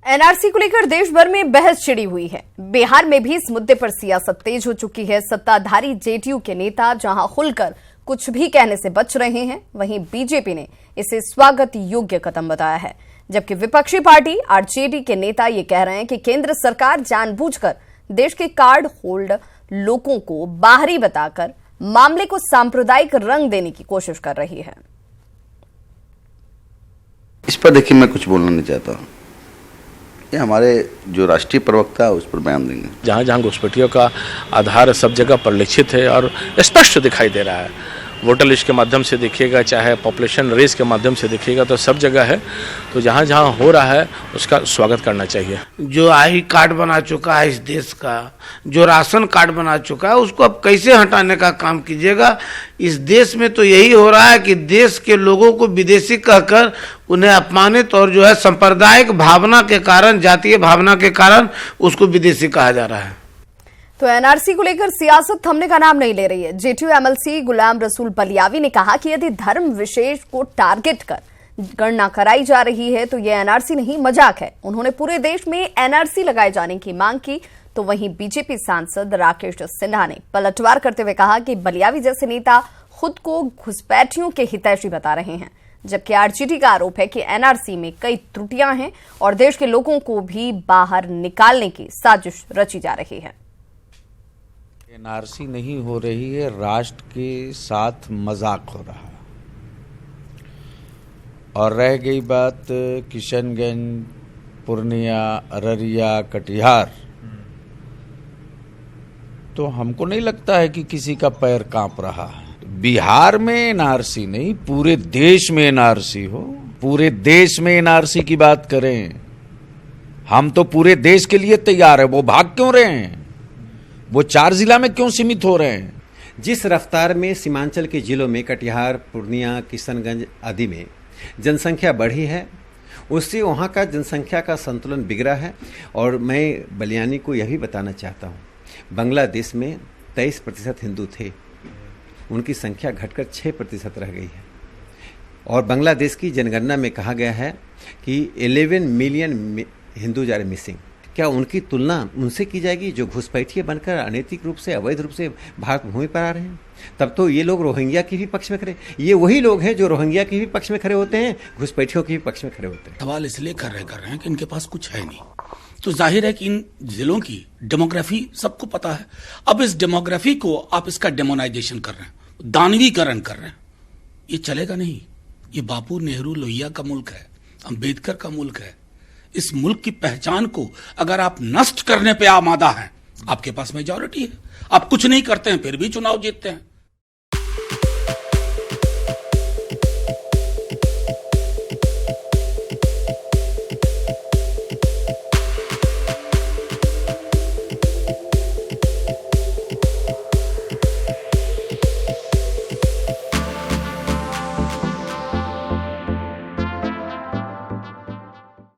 NRC को लेकर देश भर में बहस छिड़ी हुई है। बिहार में भी इस मुद्दे पर सियासत तेज हो चुकी है। सत्ताधारी जेडीयू के नेता जहां खुलकर कुछ भी कहने से बच रहे हैं, वहीं बीजेपी ने इसे स्वागत योग्य कदम बताया है, जबकि विपक्षी पार्टी आरजेडी के नेता ये कह रहे हैं कि केंद्र सरकार जानबूझकर देश के कार्ड होल्ड लोगों को बाहरी बताकर मामले को सांप्रदायिक रंग देने की कोशिश कर रही है। इस पर देखिए, मैं कुछ बोलना नहीं चाहता हूं। ये हमारे जो राष्ट्रीय प्रवक्ता है उस पर बयान देंगे। जहाँ जहाँ घुसपैठियों का आधार सब जगह परिलक्षित है और स्पष्ट दिखाई दे रहा है। वोटर लिस्ट के माध्यम से देखिएगा, चाहे पॉपुलेशन रेस के माध्यम से देखिएगा, तो सब जगह है। तो जहाँ जहाँ हो रहा है उसका स्वागत करना चाहिए। जो आई कार्ड बना चुका है इस देश का, जो राशन कार्ड बना चुका है, उसको अब कैसे हटाने का काम कीजिएगा। इस देश में तो यही हो रहा है कि देश के लोगों को विदेशी कहकर उन्हें अपमानित और जो है सांप्रदायिक भावना के कारण, जातीय भावना के कारण उसको विदेशी कहा जा रहा है। तो एनआरसी को लेकर सियासत थमने का नाम नहीं ले रही है। जेडीयू एमएलसी गुलाम रसूल बलियावी ने कहा कि यदि धर्म विशेष को टारगेट कर गणना कराई जा रही है तो यह एनआरसी नहीं, मजाक है। उन्होंने पूरे देश में एनआरसी लगाए जाने की मांग की। तो वहीं बीजेपी सांसद राकेश सिन्हा ने पलटवार करते हुए कहा कि बलियावी जैसे नेता खुद को घुसपैठियों के हितैषी बता रहे हैं, जबकि आरजेडी का आरोप है कि एनआरसी में कई त्रुटियां हैं और देश के लोगों को भी बाहर निकालने की साजिश रची जा रही है। एनआरसी नहीं हो रही है, राष्ट्र के साथ मजाक हो रहा है। और रह गई बात किशनगंज, पूर्णिया, अररिया, कटिहार, तो हमको नहीं लगता है कि किसी का पैर कांप रहा है। बिहार में एनआरसी नहीं, पूरे देश में एनआरसी हो। पूरे देश में एनआरसी की बात करें, हम तो पूरे देश के लिए तैयार है। वो भाग क्यों रहे हैं? वो 4 जिला में क्यों सीमित हो रहे हैं? जिस रफ्तार में सीमांचल के जिलों में कटिहार, पूर्णिया, किशनगंज आदि में जनसंख्या बढ़ी है, उससे वहाँ का जनसंख्या का संतुलन बिगड़ा है। और मैं बलियानी को यह भी बताना चाहता हूँ, बांग्लादेश में 23% हिंदू थे, उनकी संख्या घटकर 6% रह गई है। और बांग्लादेश की जनगणना में कहा गया है कि 11 मिलियन हिंदू जा रहे मिसिंग। क्या उनकी तुलना उनसे की जाएगी जो घुसपैठिए बनकर अनैतिक रूप से, अवैध रूप से भारत भूमि पर आ रहे हैं? तब तो ये लोग रोहिंग्या के भी पक्ष में खड़े, ये वही लोग हैं जो रोहिंग्या के भी पक्ष में खड़े होते हैं, घुसपैठियों के भी पक्ष में खड़े होते हैं। सवाल इसलिए कर रहे हैं कि इनके पास कुछ है नहीं। तो जाहिर है कि इन जिलों की डेमोग्राफी सबको पता है। अब इस डेमोग्राफी को आप इसका डेमोनाइजेशन कर रहे हैं, दानवीकरण कर रहे हैं। ये चलेगा नहीं। ये बापू, नेहरू, लोहिया का मुल्क है, अंबेडकर का मुल्क है। इस मुल्क की पहचान को अगर आप नष्ट करने पे आमादा हैं, आपके पास मेजॉरिटी है, आप कुछ नहीं करते हैं फिर भी चुनाव जीतते हैं।